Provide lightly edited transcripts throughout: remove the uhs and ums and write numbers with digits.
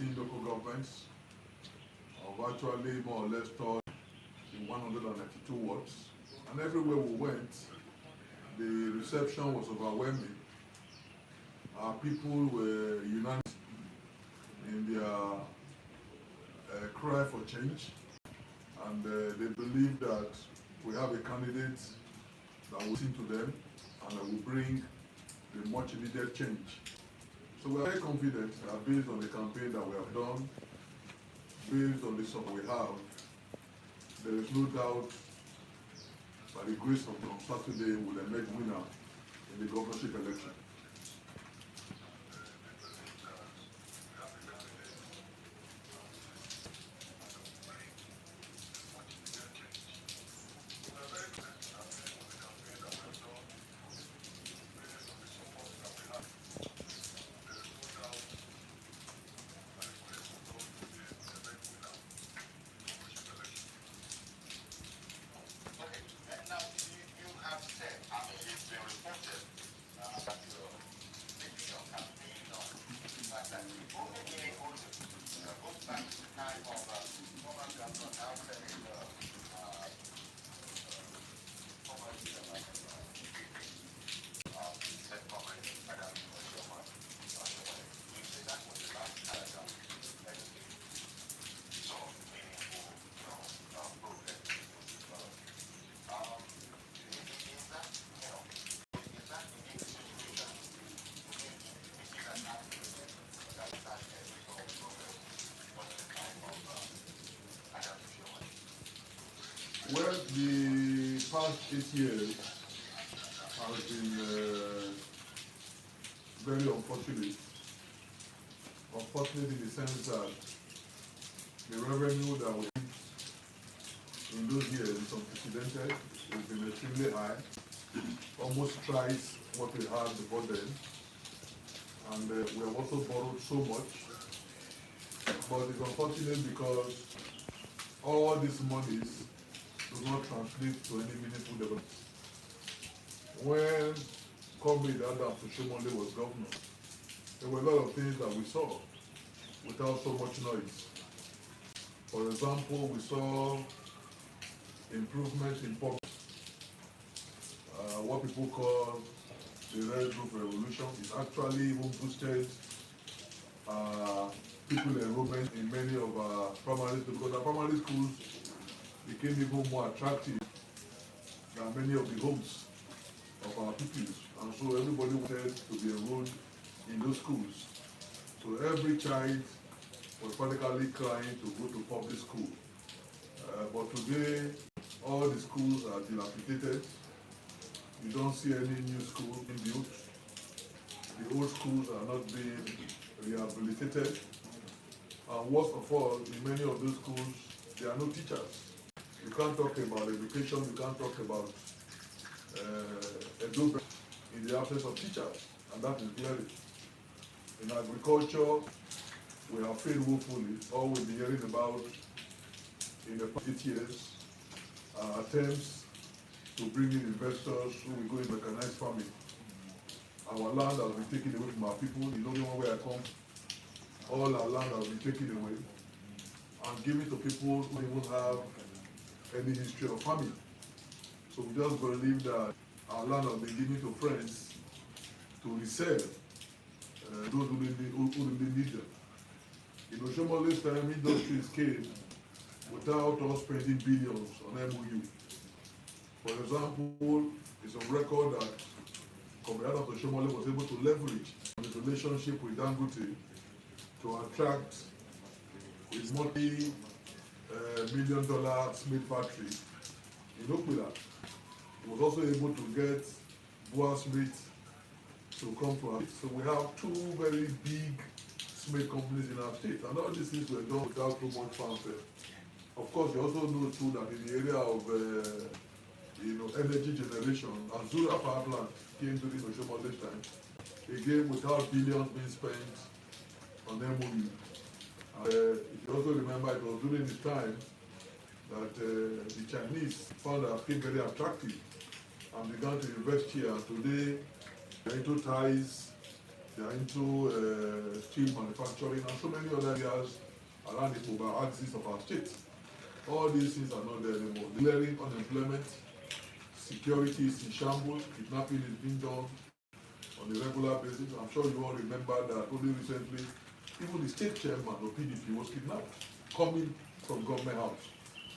18 local governments of actually more or less touched in 192 wards. And everywhere we went, the reception was overwhelming. Our people were unanimous in their cry for change, and they believe that we have a candidate that will listen to them and that will bring the much needed change. So we are very confident that based on the campaign that we have done, based on the support we have, there is no doubt by the grace of God, Saturday will emerge winner in the governorship election. Well, the past 8 years has been very unfortunate. Unfortunate in the sense that the revenue that we in those years is unprecedented. It's been extremely high, almost twice what we had before then. And we have also borrowed so much. But it's unfortunate because all these monies do not translate to any meaningful development. When Comrade Adam Fushimole was governor, there were a lot of things that we saw without so much noise. For example, we saw improvements in public, what people call the Red Roof Revolution. It's actually even boosted people enrollment in many of our primary schools, because our primary schools became even more attractive than many of the homes of our pupils. And so everybody wanted to be enrolled in those schools. So every child was practically crying to go to public school. But today, all the schools are dilapidated. You don't see any new schools being built. The old schools are not being rehabilitated. And worst of all, in many of those schools, there are no teachers. You can't talk about education, you can't talk about education in the absence of teachers, and that is glaring. In agriculture, we have failed woefully. All we've been hearing about in the past 8 years are attempts to bring in investors who will go in mechanized farming. Our land has been taken away from our people. You know the one where I come, all our land has been taken away and given to people who don't even have any history of farming. So we just believe that our land has been given to friends to resell those who really need them. In Oshomole's time, industries came without us spending billions on MOU. For example, it's on record that Comrade Osagie was able to leverage the relationship with Dangote to attract his multi-million-dollar cement factory in Okpila. He was also able to get Boa Smith to come to us. So we have two very big cement companies in our state, and all these things were done without too much fanfare. Of course, you also know too that in the area of energy generation, Azura Power Plant came during Oshomole's time, again without billions being spent on MOU. If you also remember, it was during this time that the Chinese found our state very attractive and began to invest here. And today, they're into ties They are into steel manufacturing and so many other areas around the mobile axis of our state. All these things are not there anymore. Declaring unemployment, security is in shambles, kidnapping is being done on a regular basis. I'm sure you all remember that only recently, even the state chairman of PDP was kidnapped, coming from government house.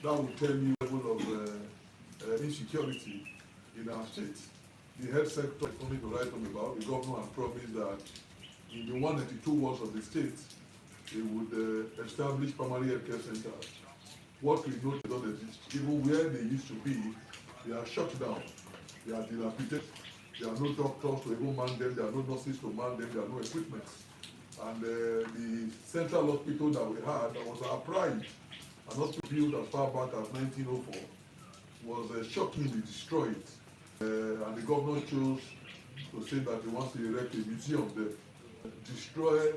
That will tell you the level of insecurity in our state. The health sector is something to write home about. The governor has promised that in the 182 wards of the state, they would establish primary health care centers. What we know doesn't exist. Even where they used to be, they are shut down. They are dilapidated. There are no doctors to even man them. There are no nurses to man them. There are no equipment. And the central hospital that we had, that was our pride, an hospital built as far back as 1904, was shockingly destroyed. And the governor chose to say that he wants to erect a museum there. Destroy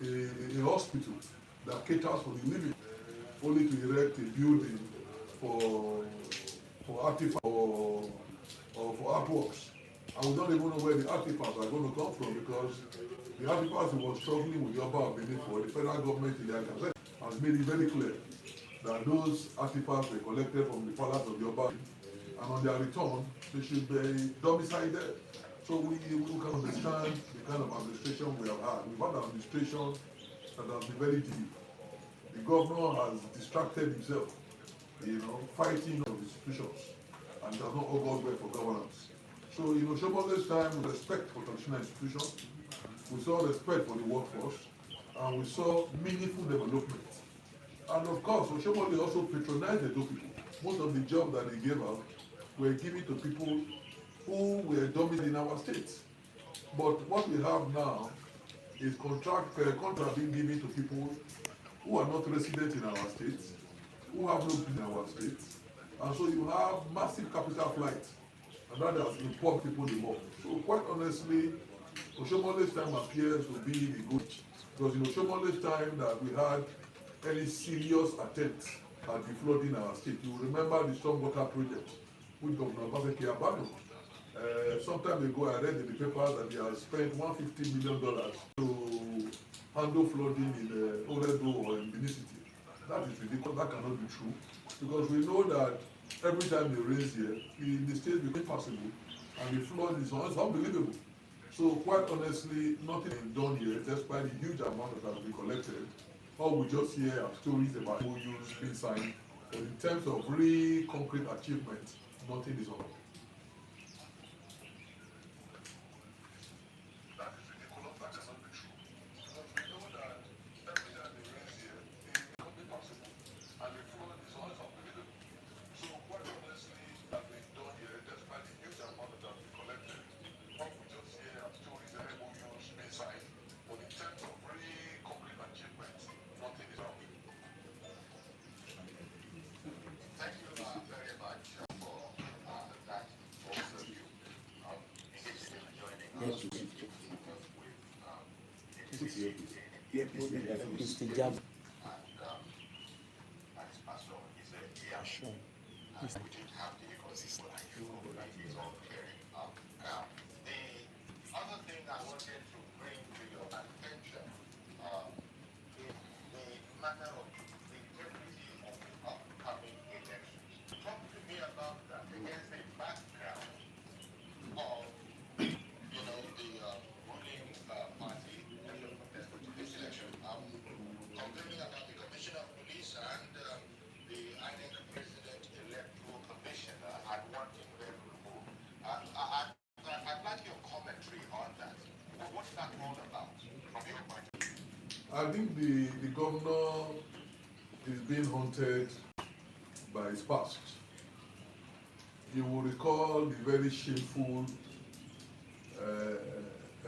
a hospital that caters for the living, only to erect a building for artifacts or for artworks. And we don't even know where the artifacts are going to come from, because the artifacts we were struggling with the Oba of Benin for, the federal government in their gazette has made it very clear that those artifacts were collected from the palace of the Oba, and on their return, they should be domiciled there. So we can understand the kind of administration we have had. We've had an administration that has been very deep. The governor has distracted himself, fighting of institutions, and does not augur well for governance. So, Shomole's time with respect for traditional institutions, we saw respect for the workforce, and we saw meaningful development. And of course, Oshomole also patronized the people. Most of the jobs that he gave out were given to people who were dominant in our state. But what we have now is contract being given to people who are not resident in our state, who have no business in our state. And so you have massive capital flight, and that has informed people the more. So quite honestly, Oshomole's time appears to be the good. Because in Oshomole's time that we had any serious attempt at defrauding our state. You remember the stormwater project, which Governor Obaseki abandoned. Some time ago, I read in the paper that they have spent $150 million to handle flooding in Oredo or in Benin City. That is ridiculous. That cannot be true, because we know that every time it rains here, the state becomes impassable, and the flood is unbelievable. So quite honestly, nothing is done here, despite the huge amount that has been collected. All we just hear are stories about MOUs being signed, but in terms of real concrete achievement, nothing is on. Ize-Iyamu. Other thing I wanted to bring to your attention is the matter of the integrity of the upcoming elections. Talk to me about that against the background of the ruling party that you're contesting to this election. Complaining about the Commissioner of Police and the INEC President-elect Commissioner and wanting them removed. I'd like your commentary on that. What's that all about from your point of view? I think the governor is being haunted by his past. You will recall the very shameful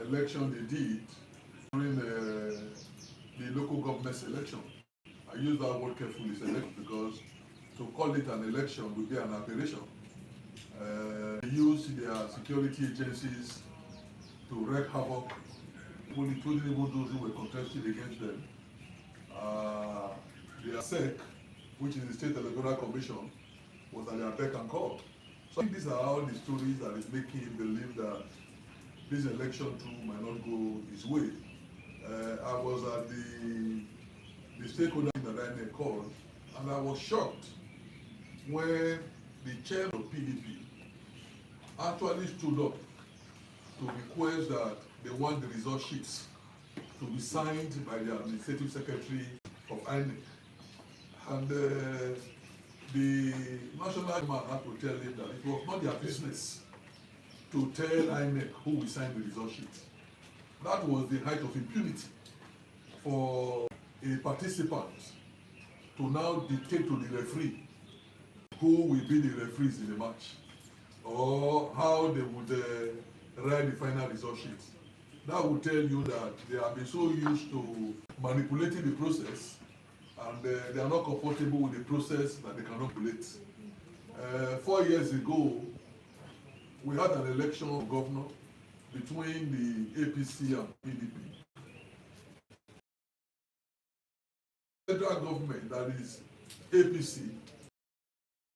election they did during the local government election. I use that word carefully, election, because to call it an election would be an aberration. They used their security agencies to wreak havoc, including even those who were contesting against them. Their SEC, which is the State Electoral Commission, was at their beck and call. So I think these are all the stories that is making him believe that this election too might not go his way. I was at the stakeholder that I called, and I was shocked when the chair of PDP actually stood up to request that they want the result sheets to be signed by the administrative secretary of INEC. And the national man had to tell him that it was not their business to tell INEC who will sign the result sheet. That was the height of impunity for a participant to now dictate to the referee who will be the referees in the match, or how they would write the final result sheet. That would tell you that they have been so used to manipulating the process, and they are not comfortable with the process that they cannot manipulate. 4 years ago, we had an election of governor between the APC and PDP. Federal government, that is APC,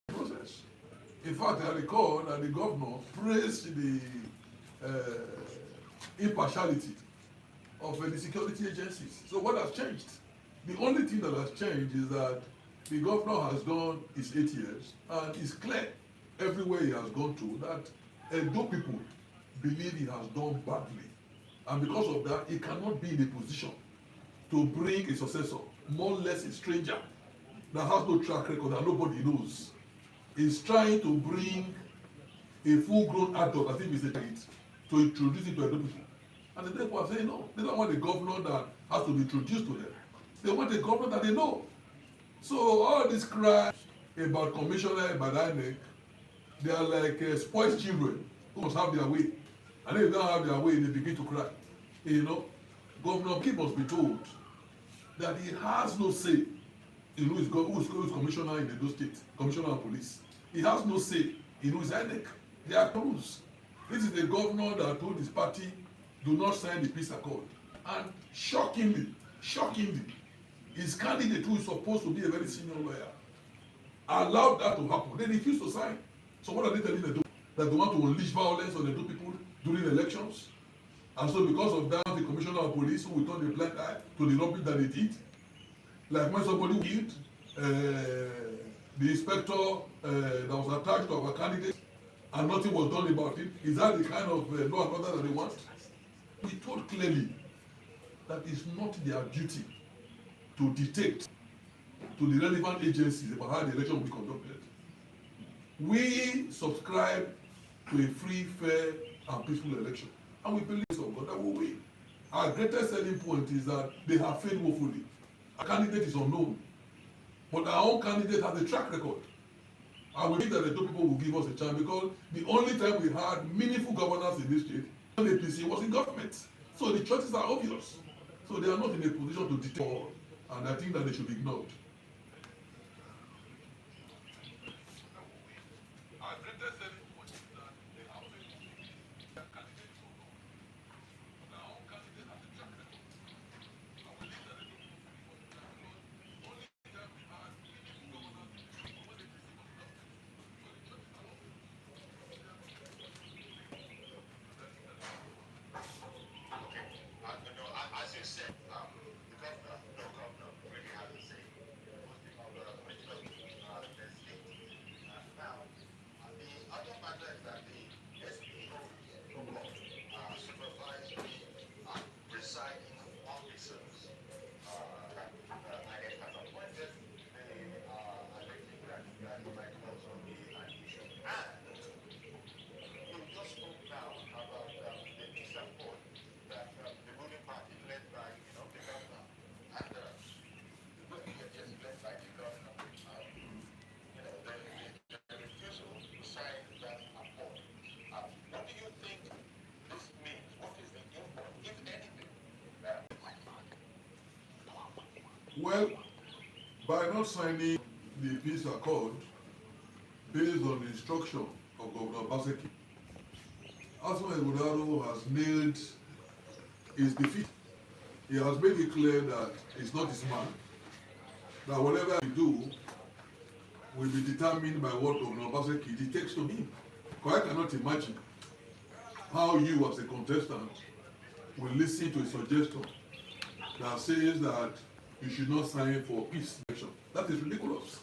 process. In fact, I recall that the governor praised the impartiality of the security agencies. So what has changed? The only thing that has changed is that the governor has done his 8 years, and it's clear everywhere he has gone to that Edo people believe he has done badly. And because of that, he cannot be in a position to bring a successor, more or less a stranger that has no track record that nobody knows. He's trying to bring a full-grown adult, as if he's a child, to introduce it to Edo people. And the people are saying no, they don't want a governor that has to be introduced to them. They want a governor that they know. So all this cry about commissioner, about INEC, they are like spoiled children who must have their way. And if they don't have their way, they begin to cry. You know, Governor Kim must be told that he has no say in who is commissioner in Edo State, commissioner of police. He has no say in who is INEC. They are rules. This is the governor that told his party, do not sign the peace accord. And shockingly, his candidate, who is supposed to be a very senior lawyer, allowed that to happen. They refused to sign. So what are they telling Edo? That they want to unleash violence on Edo people during elections? And so because of that, the commissioner of police who will turn a blind eye to the rubbish that they did. Like when somebody killed the inspector that was attached to our candidate and nothing was done about it. Is that the kind of law and order that they want? We told clearly that it's not their duty to dictate to the relevant agencies about how the election will be conducted. We subscribe to a free, fair, and peaceful election. And we believe so, God, that will win. Our greatest selling point is that they have failed woefully. Our candidate is unknown. But our own candidate has a track record. And we think that the two people will give us a chance, because the only time we had meaningful governance in this state, the APC was in government. So the choices are obvious. So they are not in a position to dictate, and I think that they should be ignored. Our greatest selling point is that they have failed candidate is unknown. But our own candidate has a track record. And we think that they don't give us a chance, because only time we had meaningful governance in this state was when the APC was in government. So the choices are obvious. As you said, the governor really has a say. Most people are original the state. Now, the other matter is that the SPO supervise the presiding officers that INEC has appointed. They are thinking that might also be an issue. And you just spoke now about the peace accord that the ruling party led by the governor and led by the governor, the refusal to sign that accord. What do you think this means? What is the import, if anything? Well, by not signing the peace accord based on the instruction of Governor Osagie, Asma Egudaro has nailed his defeat. He has made it clear that it's not his man, that whatever he do will be determined by what Governor Osagie dictates to him. Because I cannot imagine how you as a contestant will listen to a suggestion that says that you should not sign for peace election. That is ridiculous.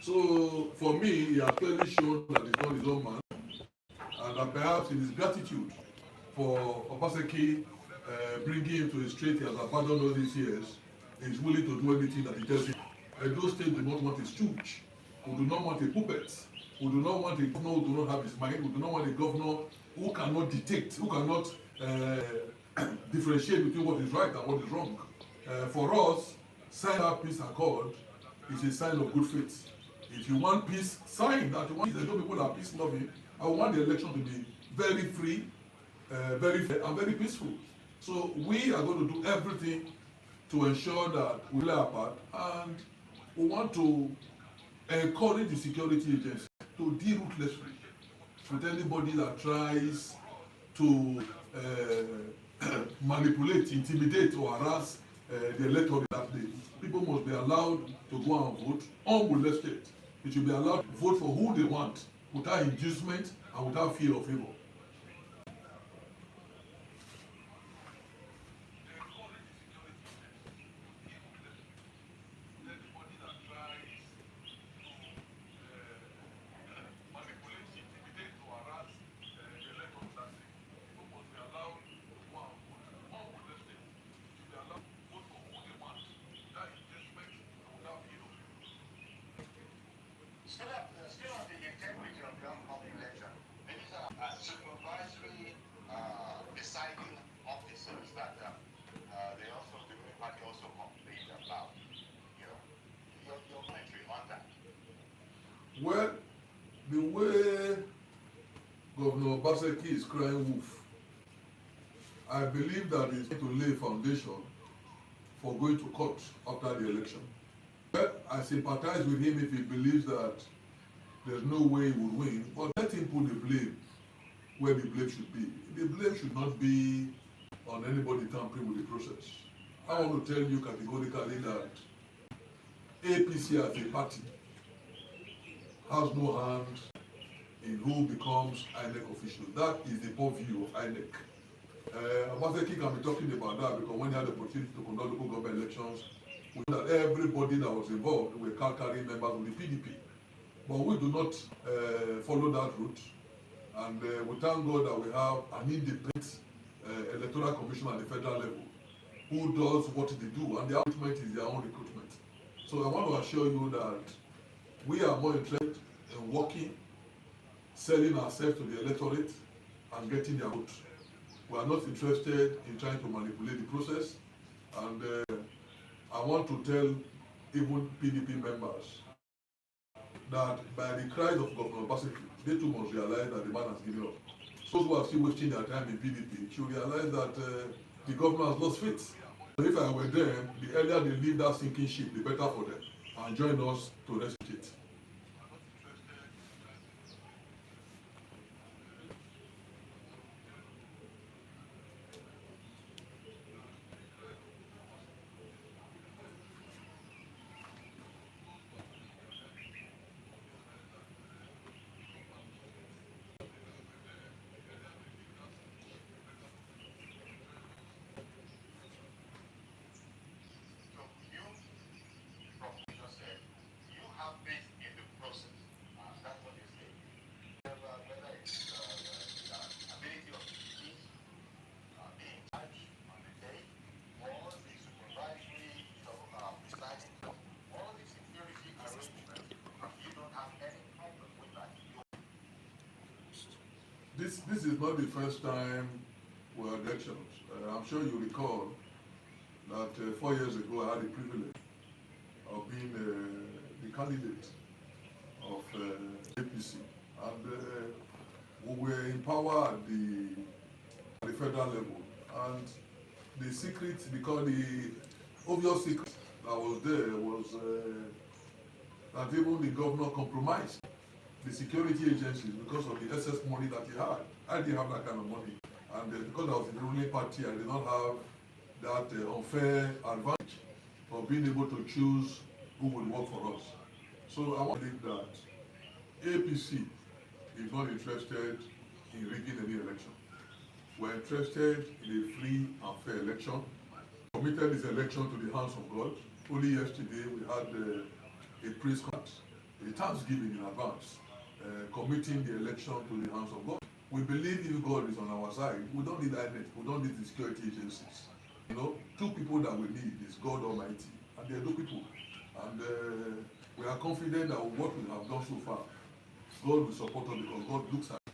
So for me, he has clearly shown that he's not his own man, and that perhaps in his gratitude for Osagie bringing him to a straight he has abandoned all these years, he's willing to do anything that he tells him. And those states do not want a stooge, who do not want a puppet, who do not want a governor who do not have his mind, who do not want a governor who cannot detect, who cannot differentiate between what is right and what is wrong. For us, sign our peace accord is a sign of good faith. If you want peace, sign that you want. There's no people that are peace loving. I want the election to be very free, very fair, and very peaceful. So we are going to do everything to ensure that we play our part, and we want to encourage the security agency to deal ruthlessly with anybody that tries to manipulate, intimidate, or harass the electorate that day. People must be allowed to go and vote unmolested. They should be allowed to vote for who they want without inducement and without fear of evil. Still on the integrity of the upcoming election, these are supervisory deciding officers that they also, the Green Party also complained about. You know, your commentary on that. Well, the way Governor Osagie is crying wolf, I believe that he's going to lay a foundation for going to court after the election. But I sympathize with him if he believes that there's no way he would win, but let him put the blame where the blame should be. The blame should not be on anybody tampering with the process. I want to tell you categorically that APC as a party has no hand in who becomes INEC official. That is the purview of INEC. Osagie can be talking about that because when he had the opportunity to conduct local government elections, we know that everybody that was involved were card-carrying members of the PDP. But we do not follow that route, and we thank God that we have an independent electoral commission at the federal level who does what they do, and their recruitment is their own recruitment. So I want to assure you that we are more interested in working, selling ourselves to the electorate, and getting their vote. We are not interested in trying to manipulate the process, and I want to tell even PDP members that by the cries of Governor Osagie, they too must realize that the man has given up. Those who are still wasting their time in PDP should realize that the governor has lost faith. If I were them, the earlier they leave that sinking ship, the better for them, and join us to rescue it. This is not the first time we had elections. I'm sure you recall that 4 years ago I had the privilege of being the candidate of APC, and we were in power at the federal level. And the secret, because the obvious secret that was there was that even the governor compromised the security agencies because of the excess money that he had. I didn't have that kind of money, and because I was in the ruling party, I did not have that unfair advantage of being able to choose who would work for us. So I want to think that APC is not interested in rigging any election. We're interested in a free and fair election. Committed this election to the hands of God. Only yesterday we had a praise concert, a thanksgiving in advance, committing the election to the hands of God. We believe if God is on our side, we don't need INEC, we don't need the security agencies. You know, two people that we need is God Almighty, and they are two people. And we are confident that what we have done so far, God will support us because God looks at it.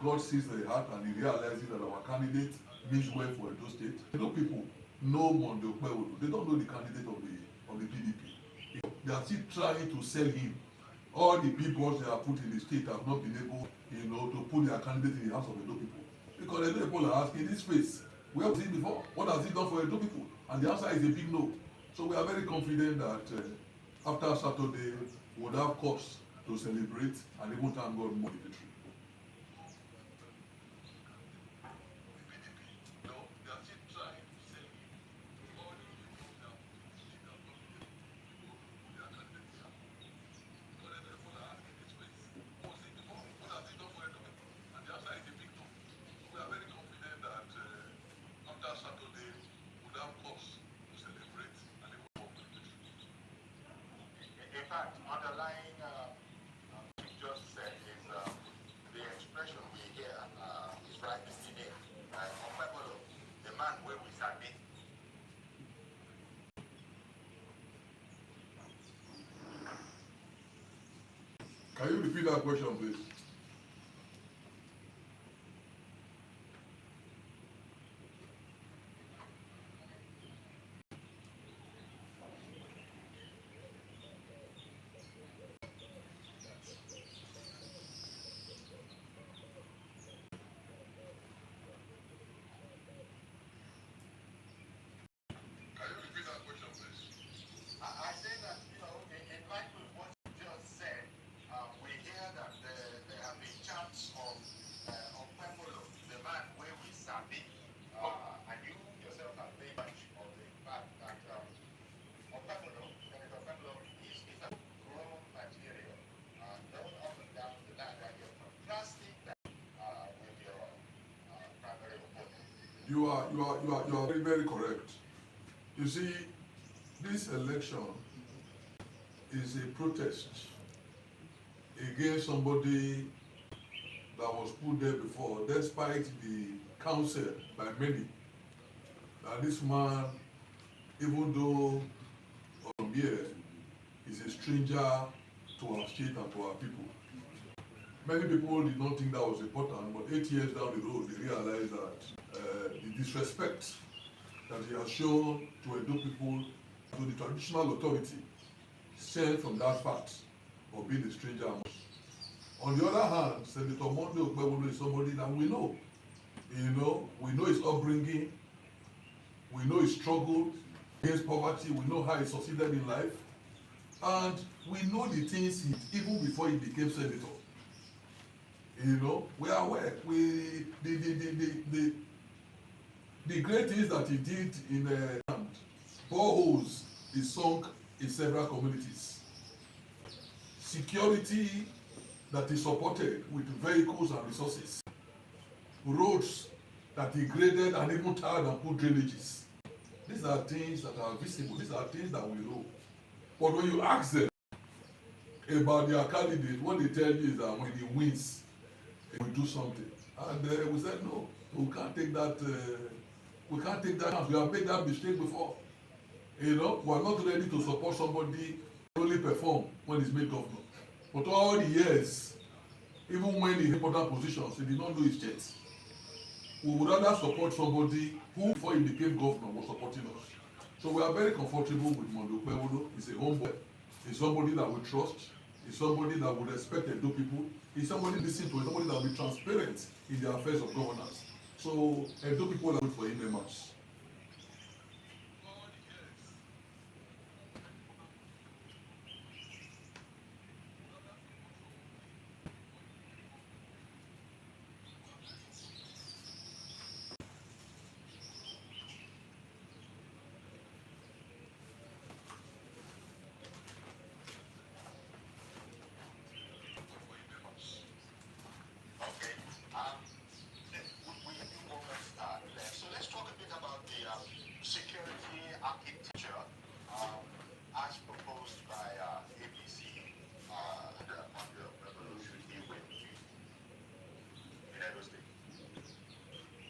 God sees the heart and he realizes that our candidate means well for Edo State. Edo people know Monday Okpewolo. They don't know the candidate of the PDP. They are still trying to sell him. All the billboards they have put in the state have not been able, to put their candidate in the hands of Edo people. Because Edo people are asking, this space, where was it before? What has it done for Edo people? And the answer is a big no. So we are very confident that after Saturday, we would have cause to celebrate and even thank God more the victory. In fact, underlying what you just said is the expression we hear is right in it. Okpebolo, the man where we sabi. Can you repeat that question, please? I say that, in line with what you just said, we hear that there have been chants of Okpebolo, the man where we sabi, and you yourself have made much of the fact that Okpebolo, Senator Okpebolo, is a raw material, known up and down the land, and you're contrasting that with your primary opponent. You are very, very correct. You see, this election is a protest against somebody that was put there before, despite the counsel by many that this man, even though from here, is a stranger to our state and to our people. Many people did not think that was important, but 8 years down the road, they realized that the disrespect that he has shown to Edo people, to the traditional authority, stemmed from that fact of being a stranger among us. On the other hand, Senator Monday Okpebolo is somebody that we know. We know his upbringing, we know his struggle against poverty, we know how he succeeded in life, and we know the things he did even before he became senator. We are aware. The great things that he did in boreholes he sunk in several communities. Security that he supported with vehicles and resources. Roads that he graded and even tarred and put drainages. These are things that are visible. These are things that we know. But when you ask them about their candidate, what they tell you is that when he wins, he will do something. And we said, no, we can't take that. We can't take that chance. We have made that mistake before. We are not ready to support somebody who only perform when he's made governor. But all the years, even when in important positions, he did not do his checks. We would rather support somebody who, before he became governor, was supporting us. So we are very comfortable with Monday Okpebolo. He's a homeboy. He's somebody that we trust. He's somebody that would respect Edo people. He's somebody listen to. He's somebody that will be transparent in the affairs of governance. So Edo people are good for him very much. Okay. We do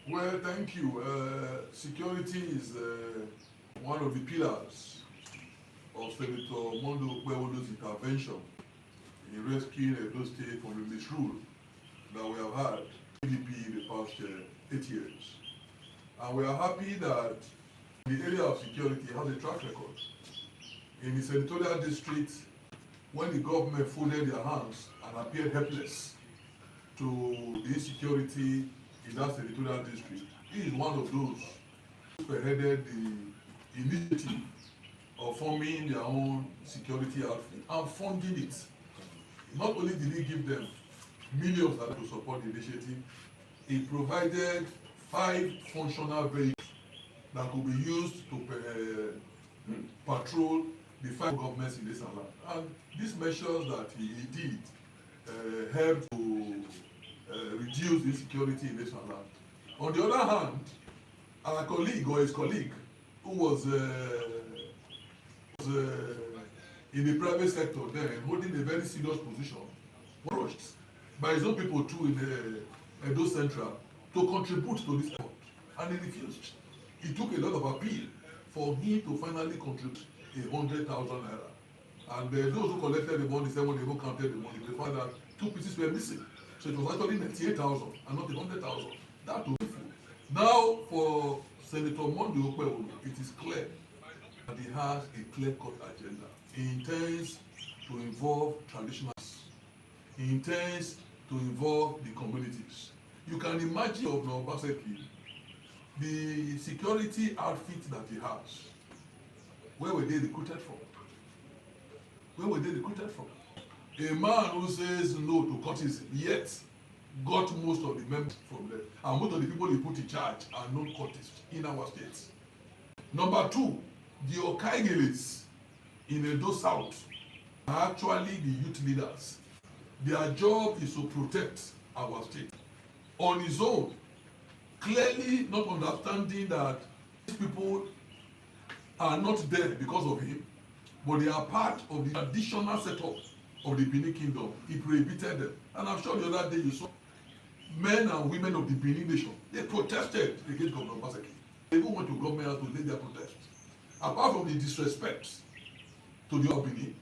Well, thank you. Security is one of the pillars of Senator Mondo Okpewolo's intervention in rescuing Edo State from the misrule that we have had PDP in the past 8 years. And we are happy that the area of security has a track record. In the senatorial district, when the government folded their hands and appeared helpless to the insecurity in that senatorial district, he is one of those who spearheaded the initiative of forming their own security outfit and funding it. Not only did he give them millions to support the initiative, he provided 5 functional vehicles that could be used to patrol the 5 governments in this land. And these measures that he did helped to reduce insecurity in this land. On the other hand, our colleague or his colleague, who was in the private sector then, holding a very serious position, was rushed by his own people too in the Edo Central to contribute to this effort, and he refused. It took a lot of appeal for him to finally contribute 100,000 naira. And those who collected the money said when they even counted the money, they found that 2 pieces were missing. So it was actually 98,000 and not 100,000. That was beautiful. Now for Senator Mondo Okpewolo, it is clear that he has a clear-cut agenda. He intends to involve traditionalists. He intends to involve the communities. You can imagine of Osagie, the security outfit that he has. Where were they recruited from? Where were they recruited from? A man who says no to cultism, yet got most of the members from there. And most of the people he put in charge are non-cultists in our states. Number 2, the Okaigeles in Edo South are actually the youth leaders. Their job is to protect our state. On his own, clearly not understanding that these people are not there because of him, but they are part of the additional setup of the Benin Kingdom. He prohibited them. And I'm sure the other day you saw men and women of the Benin nation, they protested against Governor Osagie. They even went to government house to lead their protest. Apart from the disrespect to the Benin,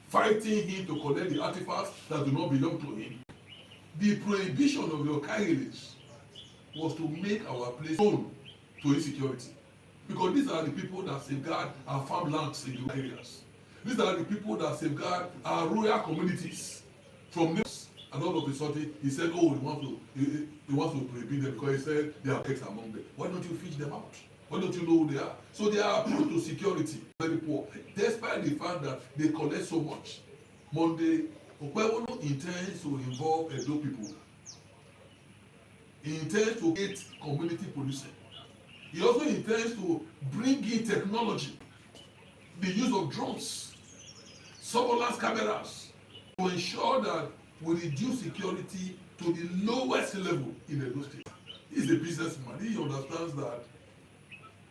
fighting him to collect the artifacts that do not belong to him, the prohibition of the Okaigeles was to make our place known to insecurity. Because these are the people that safeguard our farmlands in the areas. These are the people that safeguard our rural communities from this. And all of a sudden, he said, oh, he wants to prohibit them because he said there are pigs among them. Why don't you fish them out? Why don't you know who they are? So they are approach to security, very poor. Despite the fact that they collect so much. Monday, Okpewolo intends to involve Edo people. He intends to get community policing. He also intends to bring in technology, the use of drones, surveillance cameras, to ensure that we reduce security to the lowest level in Edo State. He's a businessman. He understands that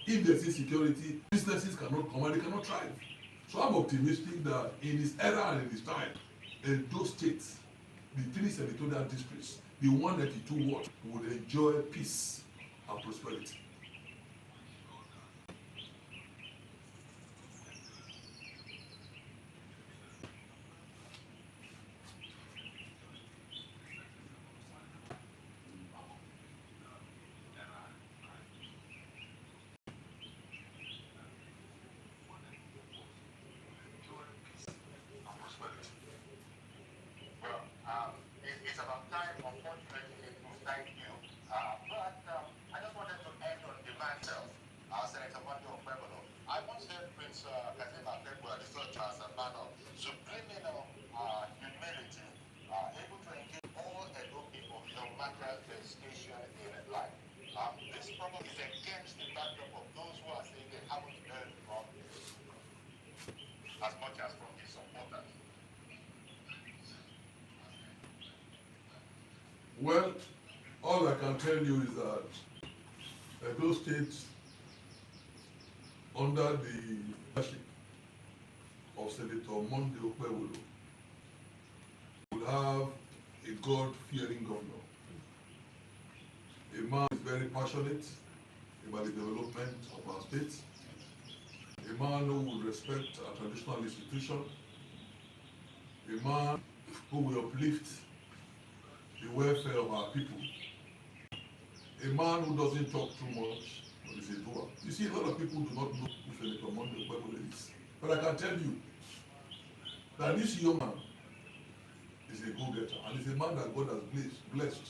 if there's insecurity, businesses cannot come and they cannot thrive. So I'm optimistic that in his era and in his time, Edo State, the 3 senatorial districts, the 192 wards, would enjoy peace and prosperity. It's about time, unfortunately, to thank you. But I just wanted to end on the myself, Senator Mondo Okpewolo. I once heard Prince Kasim Akegbu refer to as a man of subliminal humility, able to engage all Edo people, no matter their station in life. This problem is against the backdrop of those who are saying they haven't heard from as much as from his supporters. Well, all I can tell you is that Edo State, under the leadership of Senator Mondo Okpewolo, will have a God-fearing governor, A man is very passionate about the development of our state. A man who will respect our traditional institution. A man who will uplift the welfare of our people. A man who doesn't talk too much, but is a doer. You see, a lot of people do not know who Senator Monday Ogbebole is. But I can tell you that this young man is a go-getter, and is a man that God has blessed.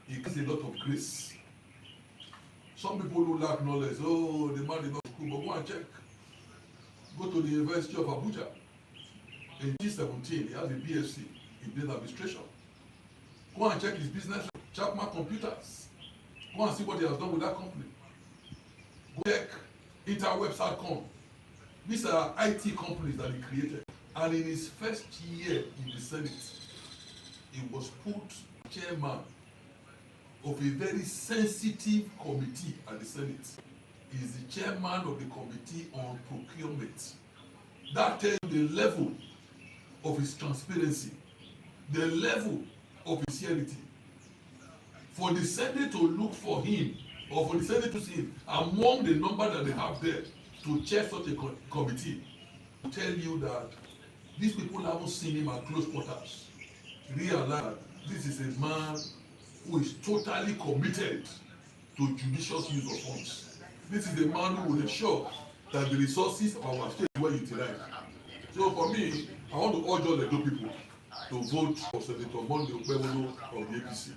He has a lot of grace. Some people who lack knowledge, oh, the man did not school, but go and check. Go to the University of Abuja. In 2017, he has a BSc in business administration. Go and check his business, Chapman Computers. Go and see what he has done with that company. Go check Interwebs.com. These are IT companies that he created. And in his first year in the Senate, he was put chairman of a very sensitive committee at the Senate. He is the chairman of the Committee on Procurement. That tells you the level of his transparency, the level of his sincerity. For the Senate to look for him, or for the Senate to see him among the number that they have there to chair such a committee, to tell you that these people haven't seen him at close quarters. Realize that this is a man who is totally committed to judicious use of funds. This is a man who will ensure that the resources of our state were utilized. So for me, I want to urge all the good people to vote for Senator Monday Ogbebole of the APC.